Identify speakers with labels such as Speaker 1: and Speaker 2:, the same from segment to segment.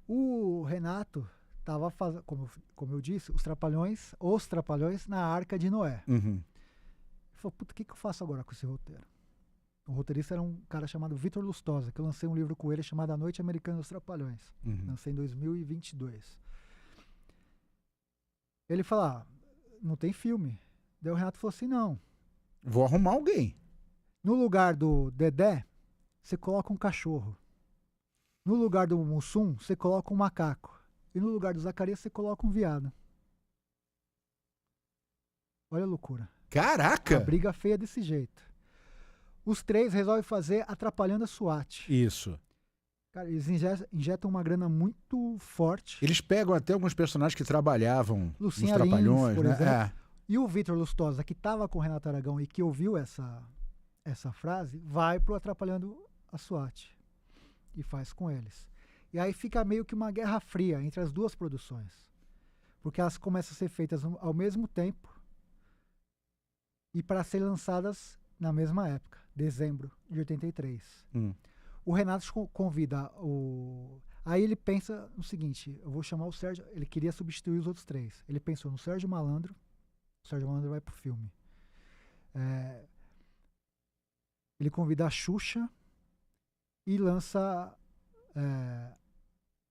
Speaker 1: O Renato estava fazendo, como eu disse, os Trapalhões na Arca de Noé.
Speaker 2: Uhum.
Speaker 1: Ele falou, puta, o que eu faço agora com esse roteiro? O roteirista era um cara chamado Vitor Lustosa, que eu lancei um livro com ele chamado A Noite Americana dos Trapalhões.
Speaker 2: Uhum.
Speaker 1: Lancei em 2022. Ele falou, não tem filme. Daí o Renato falou assim, não.
Speaker 2: Vou arrumar alguém.
Speaker 1: No lugar do Dedé, você coloca um cachorro. No lugar do Mussum, você coloca um macaco. E no lugar do Zacarias, você coloca um viado. Olha a loucura.
Speaker 2: Caraca!
Speaker 1: A briga feia desse jeito. Os três resolvem fazer Atrapalhando a SWAT.
Speaker 2: Isso.
Speaker 1: Cara, eles injetam uma grana muito forte.
Speaker 2: Eles pegam até alguns personagens que trabalhavam
Speaker 1: Lucinha
Speaker 2: nos Trapalhões,
Speaker 1: Lins, por
Speaker 2: né?
Speaker 1: exemplo. E o Vitor Lustosa, que estava com o Renato Aragão e que ouviu essa frase, vai pro Atrapalhando a SWAT. E faz com eles. E aí fica meio que uma guerra fria entre as duas produções. Porque elas começam a ser feitas ao mesmo tempo e para ser lançadas na mesma época, dezembro de 83. O Renato convida o... Aí ele pensa no seguinte, eu vou chamar o Sérgio... Ele queria substituir os outros três. Ele pensou no Sérgio Malandro. O Sérgio Malandro vai pro filme. Ele convida a Xuxa e lança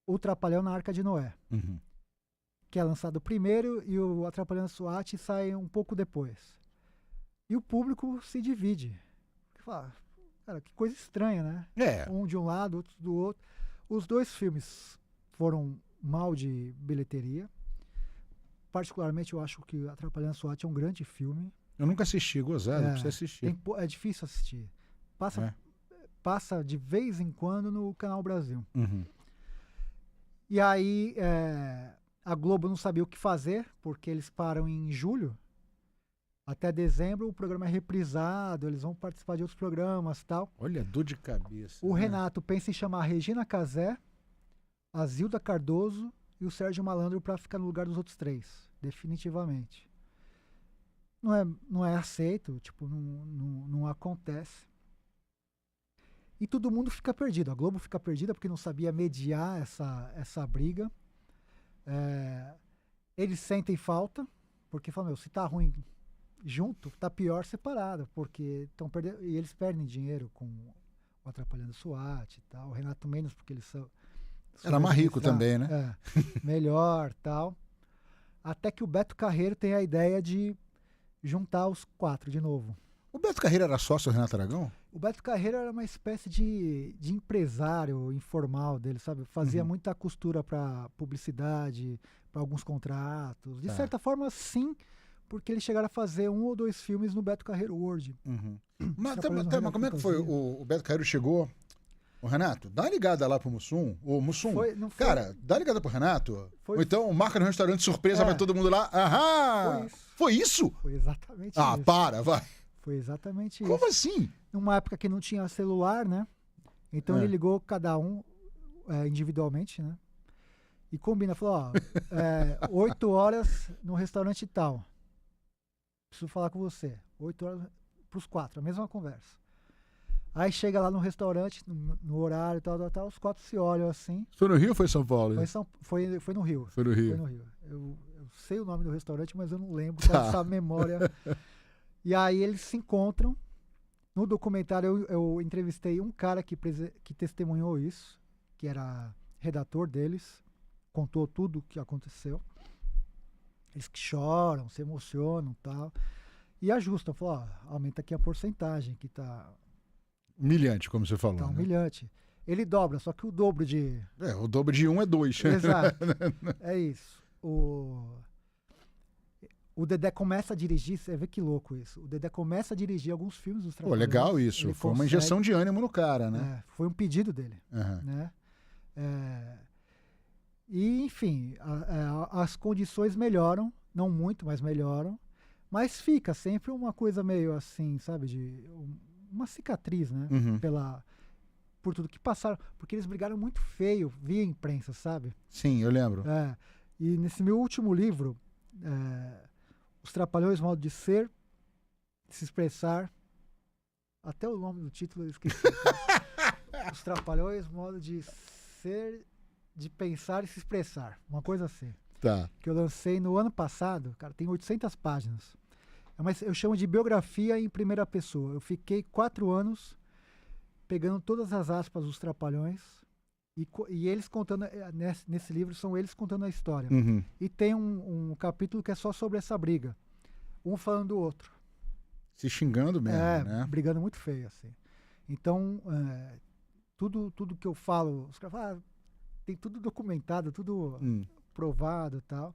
Speaker 1: o Trapalhão na Arca de Noé.
Speaker 2: Uhum.
Speaker 1: Que é lançado primeiro e o Atrapalhando SWAT sai um pouco depois. E o público se divide. Fala, cara, que coisa estranha, né? Um de um lado, outro do outro. Os dois filmes foram mal de bilheteria. Particularmente, eu acho que Atrapalhando SWAT é um grande filme.
Speaker 2: Eu nunca assisti, gozado, precisa assistir.
Speaker 1: É difícil assistir. Passa de vez em quando no Canal Brasil.
Speaker 2: Uhum.
Speaker 1: E aí a Globo não sabia o que fazer, porque eles param em julho. Até dezembro o programa é reprisado, eles vão participar de outros programas e tal.
Speaker 2: Olha, dor de cabeça.
Speaker 1: O Renato pensa em chamar a Regina Casé, a Zilda Cardoso e o Sérgio Malandro para ficar no lugar dos outros três, definitivamente. Não é aceito, tipo, não acontece. E todo mundo fica perdido. A Globo fica perdida porque não sabia mediar essa briga. Eles sentem falta, porque falam, se tá ruim junto, tá pior separado, porque estão perdendo. E eles perdem dinheiro com o Atrapalhando SWAT e tal. O Renato menos, porque eles são.
Speaker 2: Era mais rico também, né?
Speaker 1: Melhor tal. Até que o Beto Carreiro tem a ideia de juntar os quatro de novo.
Speaker 2: O Beto Carreiro era sócio do Renato Aragão?
Speaker 1: O Beto Carreiro era uma espécie de empresário informal dele, sabe? Fazia muita costura para publicidade, para alguns contratos. De certa forma, sim, porque eles chegaram a fazer 1 ou 2 filmes no Beto Carreiro World.
Speaker 2: Mas como é que foi? O Beto Carreiro chegou... O Renato, dá uma ligada lá pro Mussum. O Mussum, cara, dá uma ligada pro Renato. Ou então marca no restaurante surpresa, vai todo mundo lá. Aham! Foi isso?
Speaker 1: Foi exatamente isso.
Speaker 2: Ah, para, vai.
Speaker 1: Foi exatamente isso.
Speaker 2: Como assim?
Speaker 1: Numa época que não tinha celular, né? Então ele ligou cada um individualmente, né? E combina, falou, 8 horas no restaurante tal. Preciso falar com você. 8 horas pros 4, a mesma conversa. Aí chega lá no restaurante, no horário, tal, os 4 se olham assim.
Speaker 2: Foi no Rio ou foi em São Paulo?
Speaker 1: Foi no Rio.
Speaker 2: Foi no Rio.
Speaker 1: Foi no Rio. Eu sei o nome do restaurante, mas eu não lembro dessa memória. E aí eles se encontram. No documentário eu entrevistei um cara que testemunhou isso, que era redator deles, contou tudo o que aconteceu. Eles que choram, se emocionam e tal. E ajustam, falou, aumenta aqui a porcentagem, que tá...
Speaker 2: Humilhante, como você falou.
Speaker 1: Tá humilhante. Ele dobra, só que o dobro de...
Speaker 2: o dobro de 1 é 2.
Speaker 1: Exato. É isso. O Dedé começa a dirigir, você vê que louco isso. O Dedé começa a dirigir alguns filmes dos Trapalhões.
Speaker 2: Legal isso. Foi uma injeção de ânimo no cara, né?
Speaker 1: Foi um pedido dele. Né? E, enfim, as condições melhoram, não muito, mas melhoram. Mas fica sempre uma coisa meio assim, sabe, de... uma cicatriz, né? Por tudo que passaram. Porque eles brigaram muito feio via imprensa, sabe?
Speaker 2: Sim, eu lembro.
Speaker 1: E nesse meu último livro, Os Trapalhões, Modo de Ser, de Se Expressar, até o nome do título eu esqueci. Os Trapalhões, Modo de Ser de pensar e se expressar. Uma coisa assim.
Speaker 2: Tá.
Speaker 1: Que eu lancei no ano passado. Cara, tem 800 páginas. Eu chamo de biografia em primeira pessoa. Eu fiquei 4 anos pegando todas as aspas dos Trapalhões e eles contando, nesse livro são eles contando a história.
Speaker 2: Uhum.
Speaker 1: E tem um capítulo que é só sobre essa briga. Um falando do outro.
Speaker 2: Se xingando mesmo, né?
Speaker 1: Brigando muito feio, assim. Então, tudo que eu falo, os caras falam, tem tudo documentado, tudo provado e tal.